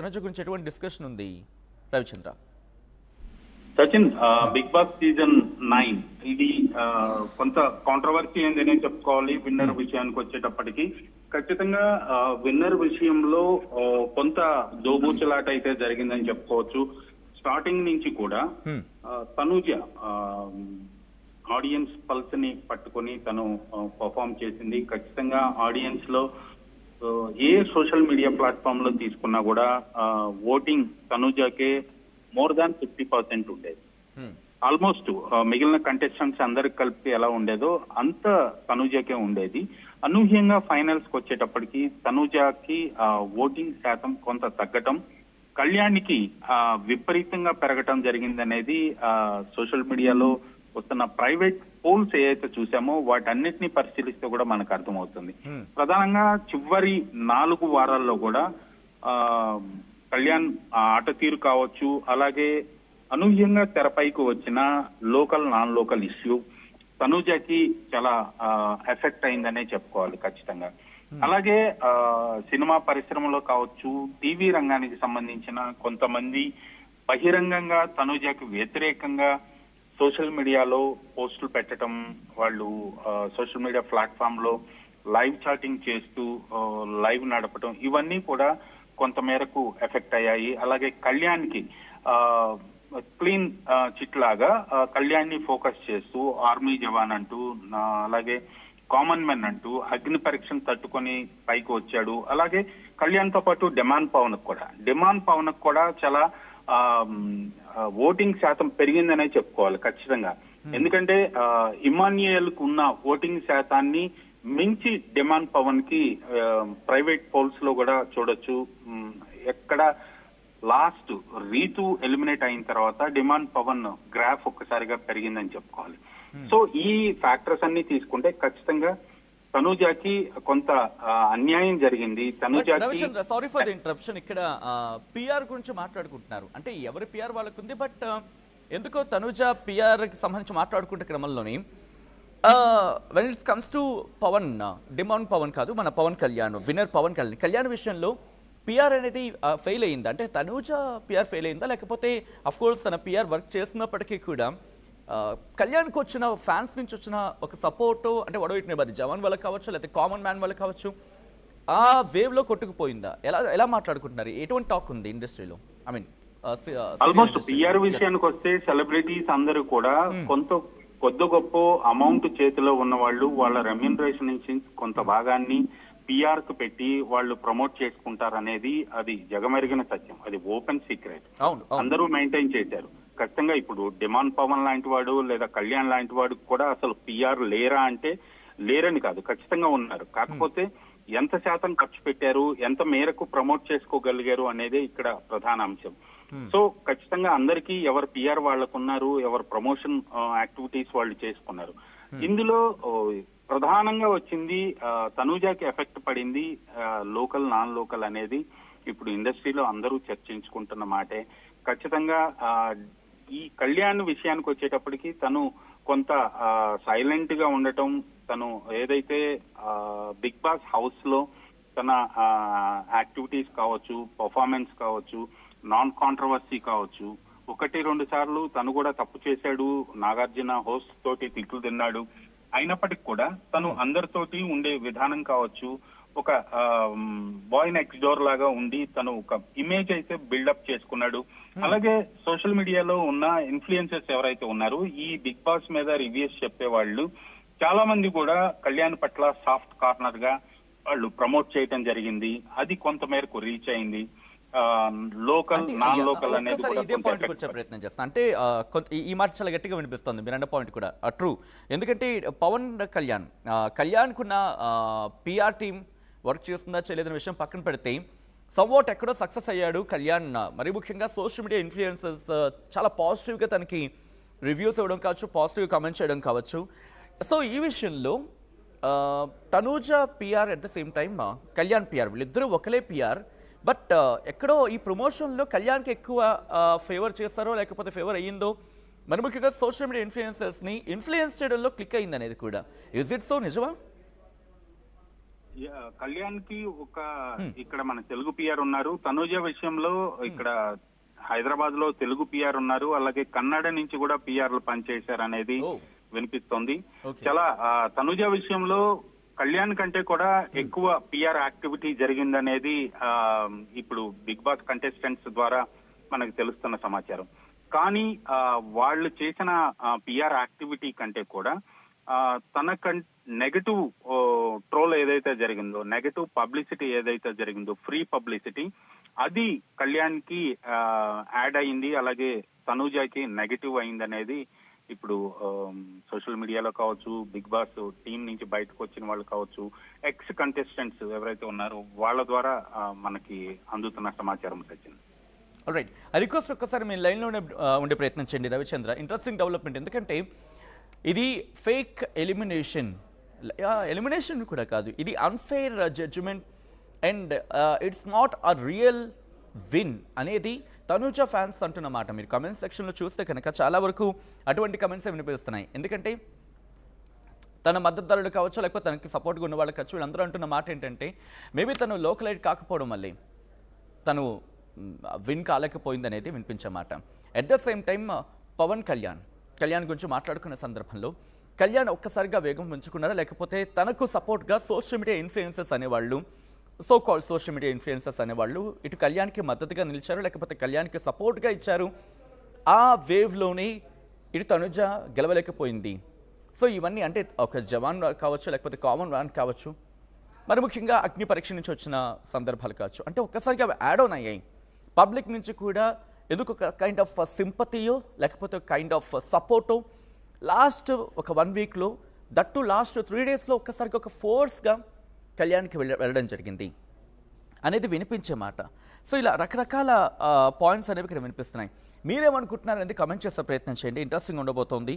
తనుజ గురించి ఎటువంటి డిస్కషన్ ఉంది Ravichandra? Sachin, Bigg Boss season 9 ఇది కొంత కాంట్రవర్సీ ఏందనే చెప్పుకోవాలి. విన్నర్ విషయానికి వచ్చేటప్పటికి ఖచ్చితంగా విన్నర్ విషయంలో కొంత దోబూచులాట అయితే జరిగిందని చెప్పుకోవచ్చు. స్టార్టింగ్ నుంచి కూడా తనుజ ఆడియన్స్ పల్స్ ని పట్టుకొని తను పర్ఫామ్ చేసింది. ఖచ్చితంగా ఆడియన్స్ లో ఏ సోషల్ మీడియా ప్లాట్ఫామ్ లో తీసుకున్నా కూడా ఓటింగ్ తనుజకే మోర్ దాన్ 50% ఉండేది. ఆల్మోస్ట్ మిగిలిన కంటెస్టెంట్స్ అందరికి కలిపి ఎలా ఉండేదో అంత తనుజకే ఉండేది. అనూహ్యంగా ఫైనల్స్ కి వచ్చేటప్పటికి తనుజకి ఓటింగ్ శాతం కొంత తగ్గటం, కళ్యాణ్కి విపరీతంగా పెరగటం జరిగిందనేది సోషల్ మీడియాలో వస్తున్న ప్రైవేట్ పోల్స్ ఏదైతే చూసామో వాటన్నిటిని పరిశీలిస్తే కూడా మనకు అర్థమవుతుంది. ప్రధానంగా చివరి 4 వారాల్లో కూడా కళ్యాణ్ ఆట తీరు కావచ్చు, అలాగే అనూహ్యంగా తెరపైకి వచ్చిన లోకల్ నాన్ లోకల్ ఇష్యూ తనుజకి చాలా ఎఫెక్ట్ అయిందనే చెప్పుకోవాలి ఖచ్చితంగా. అలాగే సినిమా పరిశ్రమలో కావచ్చు, టీవీ రంగానికి సంబంధించిన కొంతమంది బహిరంగంగా తనుజకి వ్యతిరేకంగా సోషల్ మీడియాలో పోస్టులు పెట్టడం, వాళ్ళు సోషల్ మీడియా ప్లాట్ఫామ్ లో లైవ్ చాటింగ్ చేస్తూ లైవ్ నడపడం, ఇవన్నీ కూడా కొంత మేరకు ఎఫెక్ట్ అయ్యాయి. అలాగే కళ్యాణ్కి క్లీన్ చిట్ లాగా కళ్యాణ్ ని ఫోకస్ చేస్తూ ఆర్మీ జవాన్ అంటూ, అలాగే కామన్ మెన్ అంటూ అగ్ని పరీక్షను తట్టుకొని పైకి వచ్చాడు. అలాగే కళ్యాణ్ తో పాటు డిమాండ్ పవన్ కూడా చాలా ఓటింగ్ శాతం పెరిగిందనే చెప్పుకోవాలి ఖచ్చితంగా. ఎందుకంటే ఇమాన్యుయల్ కు ఉన్న ఓటింగ్ శాతాన్ని మించి డిమాండ్ పవన్ కి ప్రైవేట్ పోల్స్ లో కూడా చూడొచ్చు. ఎక్కడ లాస్ట్ రీతు ఎలిమినేట్ అయిన తర్వాత డిమాండ్ పవన్ గ్రాఫ్ ఒక్కసారిగా పెరిగిందని చెప్పుకోవాలి. సో ఈ ఫ్యాక్టర్స్ అన్ని తీసుకుంటే ఖచ్చితంగా తనుజకి కొంత అన్యాయం జరిగింది. Ravichandra, sorry for the interruption. ఇక్కడ పిఆర్ గురించి మాట్లాడుకుంటున్నారు, అంటే ఎవరి పిఆర్ వాళ్ళకుంది, బట్ ఎందుకో తనుజ పిఆర్ కి సంబంధించి మాట్లాడుకుంటే క్రమంలోని when it's comes to Pawan, demand Pawan కాదు, మన పవన్ కళ్యాణ్, విన్నర్ పవన్ కళ్యాణ్ విషయంలో పిఆర్ అనేది ఫెయిల్ అయిందా? అంటే తనుజ పిఆర్ ఫెయిల్ అయిందా, లేకపోతే అఫ్ కోర్స్ తన పిఆర్ వర్క్ చేస్తున్నప్పటికీ కూడా కళ్యాణ్కి వచ్చిన ఫ్యాన్స్ నుంచి వచ్చిన ఒక సపోర్ట్, అంటే వడవైట్ జవాన్ వాళ్ళకి కావచ్చు, లేకపోతే కామన్ మ్యాన్ వాళ్ళకి కావచ్చు, ఆ వేవ్ లో కొట్టుకుపోయిందా? ఎలా మాట్లాడుకుంటున్నారు? ఎటువంటి టాక్ ఉంది ఇండస్ట్రీలో? ఐ మీన్ ఆల్మోస్ట్ పిఆర్ విషయానికి వస్తే సెలబ్రిటీస్ అందరూ కూడా కొద్ది గొప్ప అమౌంట్ చేతిలో ఉన్న వాళ్ళు వాళ్ళ రెమ్యూనరేషన్ నుంచి కొంత భాగాన్ని పిఆర్ కు పెట్టి వాళ్ళు ప్రమోట్ చేసుకుంటారనేది అది జగమెరిగిన సత్యం. అది ఓపెన్ సీక్రెట్, అందరూ మెయింటైన్ చేశారు. ఖచ్చితంగా ఇప్పుడు డిమాండ్ పవన్ లాంటి వాడు లేదా కళ్యాణ్ లాంటి వాడు కూడా అసలు పిఆర్ లేరా అంటే లేరని కాదు, ఖచ్చితంగా ఉన్నారు. కాకపోతే ఎంత శాతం ఖర్చు పెట్టారు, ఎంత మేరకు ప్రమోట్ చేసుకోగలిగారు అనేది ఇక్కడ ప్రధాన అంశం. సో ఖచ్చితంగా అందరికీ ఎవరు పిఆర్ వాళ్ళకున్నారు, ఎవరు ప్రమోషన్ యాక్టివిటీస్ వాళ్ళు చేసుకున్నారు. ఇందులో ప్రధానంగా వచ్చింది తనుజాకి ఎఫెక్ట్ పడింది లోకల్ నాన్ లోకల్ అనేది ఇప్పుడు ఇండస్ట్రీలో అందరూ చర్చించుకుంటున్న మాటే. ఖచ్చితంగా ఈ కళ్యాణ్ విషయానికి వచ్చేటప్పటికి తను కొంత సైలెంట్ గా ఉండటం, తను ఏదైతే బిగ్ బాస్ హౌస్ లో తన యాక్టివిటీస్ కావచ్చు, పర్ఫార్మెన్స్ కావచ్చు, నాన్ కాంట్రవర్సీ కావచ్చు, 1-2 సార్లు తను కూడా తప్పు చేశాడు, నాగార్జున హోస్ట్ తోటి తిట్లు తిన్నాడు. అయినప్పటికీ కూడా తను అందరితోటి ఉండే విధానం కావచ్చు, ఒక బాయ్ నెక్స్ట్ డోర్ లాగా ఉండి తను ఒక ఇమేజ్ అయితే బిల్డప్ చేసుకున్నాడు. అలాగే సోషల్ మీడియాలో ఉన్న ఇన్ఫ్లుయెన్సర్స్ ఎవరైతే ఉన్నారో ఈ బిగ్ బాస్ మీద రివ్యూస్ చెప్పేవాళ్ళు చాలా మంది కూడా కళ్యాణ్ పట్ల సాఫ్ట్ కార్నర్ గా వాళ్ళు ప్రమోట్ చేయడం జరిగింది. అది కొంత మేరకు రీచ్ అయింది. లోకల్ నాన్ లోకల్ అనేది ఇదే పాయింట్ వచ్చే ప్రయత్నం చేస్తాను. అంటే ఈ మాట చాలా గట్టిగా వినిపిస్తుంది మీరు అన్న పాయింట్ కూడా ట్రూ. ఎందుకంటే పవన్ కళ్యాణ్కున్న పిఆర్ టీం వర్క్ చేస్తుందా చేయలేదనే విషయం పక్కన పెడితే సమ్వాట్ ఎక్కడో సక్సెస్ అయ్యాడు కళ్యాణ్. మరి ముఖ్యంగా సోషల్ మీడియా ఇన్ఫ్లుయెన్సర్స్ చాలా పాజిటివ్గా తనకి రివ్యూస్ ఇవ్వడం కావచ్చు, పాజిటివ్గా కామెంట్ చేయడం కావచ్చు. సో ఈ విషయంలో Tanuja PR at the same time Kalyan PR, వీళ్ళిద్దరూ ఒకలే పిఆర్. బట్ ఎక్కడో ఈ ప్రమోషన్లో కళ్యాణ్కి ఎక్కువ ఫేవర్ చేస్తారో లేకపోతే ఫేవర్ అయ్యిందో, మరి ముఖ్యంగా సోషల్ మీడియా ఇన్ఫ్లుయెన్సర్స్ని ఇన్ఫ్లుయెన్స్ చేయడంలో క్లిక్ అయింది అనేది కూడా. Is it so? నిజమా? కళ్యాణ్ కి ఒక ఇక్కడ మన తెలుగు పిఆర్ ఉన్నారు. తనూజ విషయంలో ఇక్కడ హైదరాబాద్ లో తెలుగు పిఆర్ ఉన్నారు, అలాగే కన్నడ నుంచి కూడా పిఆర్లు పనిచేశారు అనేది వినిపిస్తోంది. చాలా తనూజ విషయంలో కళ్యాణ్ కంటే కూడా ఎక్కువ పిఆర్ యాక్టివిటీ జరిగిందనేది ఇప్పుడు బిగ్ బాస్ కంటెస్టెంట్స్ ద్వారా మనకు తెలుస్తున్న సమాచారం. కానీ వాళ్ళు చేసిన పిఆర్ యాక్టివిటీ కంటే కూడా తన నెగటివ్ ట్రోల్ ఏదైతే జరిగిందో, నెగటివ్ పబ్లిసిటీ ఏదైతే జరిగిందో, ఫ్రీ పబ్లిసిటీ, అది కళ్యాణ్ కి యాడ్ అయింది, అలాగే తనూజకి నెగటివ్ అయింది అనేది ఇప్పుడు సోషల్ మీడియాలో కావచ్చు, బిగ్ బాస్ టీం నుంచి బయటకు వచ్చిన వాళ్ళు కావచ్చు, ఎక్స్ కంటెస్టెంట్స్ ఎవరైతే ఉన్నారో వాళ్ళ ద్వారా మనకి అందుతున్న సమాచారం సచిన్. రైట్, ఆ రిక్వెస్ట్ ఒక్కసారి మీ లైన్లోనే ఉండే ప్రయత్నం చేయండి రవిచంద్ర. ఇంట్రెస్టింగ్ డెవలప్మెంట్, ఎందుకంటే ఇది ఫేక్ ఎలిమినేషన్ కూడా కాదు, ఇది unfair judgement and it's not a real win అనేది తనూజ ఫ్యాన్స్ అంటున్నమాట. మీరు కమెంట్ సెక్షన్లో చూస్తే కనుక చాలా వరకు అటువంటి కమెంట్స్ వినిపిస్తున్నాయి. ఎందుకంటే తన మద్దతుదారులు కావచ్చు, లేకపోతే తనకి సపోర్ట్గా ఉన్న వాళ్ళు కావచ్చు, వీళ్ళందరూ అంటున్న మాట ఏంటంటే మేబీ తను లోకలైట్ కాకపోవడం వల్లే తను విన్ కాలేకపోయింది అనేది వినిపించమాట. At the same time Pawan Kalyan గురించి మాట్లాడుకున్న సందర్భంలో కళ్యాణ్ ఒక్కసారిగా వేగం పెంచుకున్నారా, లేకపోతే తనకు సపోర్ట్గా సోషల్ మీడియా ఇన్ఫ్లుయెన్సర్స్ అనేవాళ్ళు, so called social media influencers అనేవాళ్ళు ఇటు కళ్యాణ్కి మద్దతుగా నిలిచారు, లేకపోతే కళ్యాణ్కి సపోర్ట్గా ఇచ్చారు. ఆ వేవ్లోనే ఇటు తనుజ గెలవలేకపోయింది. సో ఇవన్నీ అంటే ఒక జవాన్ కావచ్చు, లేకపోతే కామన్ మ్యాన్ కావచ్చు, మరి ముఖ్యంగా అగ్ని పరీక్ష నుంచి వచ్చిన సందర్భాలు కావచ్చు, అంటే ఒక్కసారిగా అవి యాడ్ ఆన్ అయ్యాయి. పబ్లిక్ నుంచి కూడా ఎందుకు ఒక కైండ్ ఆఫ్ సింపతియో లేకపోతే కైండ్ ఆఫ్ సపోర్టో లాస్ట్ ఒక 1 వీక్లో, దట్టు లాస్ట్ 3 డేస్లో ఒక్కసారిగా ఒక ఫోర్స్గా కళ్యాణ్కి వెళ్ళడం జరిగింది అనేది వినిపించే మాట. సో ఇలా రకరకాల పాయింట్స్ అనేవి ఇక్కడ వినిపిస్తున్నాయి. మీరేమనుకుంటున్నారు అనేది కమెంట్ చేసే ప్రయత్నం చేయండి. ఇంట్రెస్టింగ్ ఉండబోతోంది.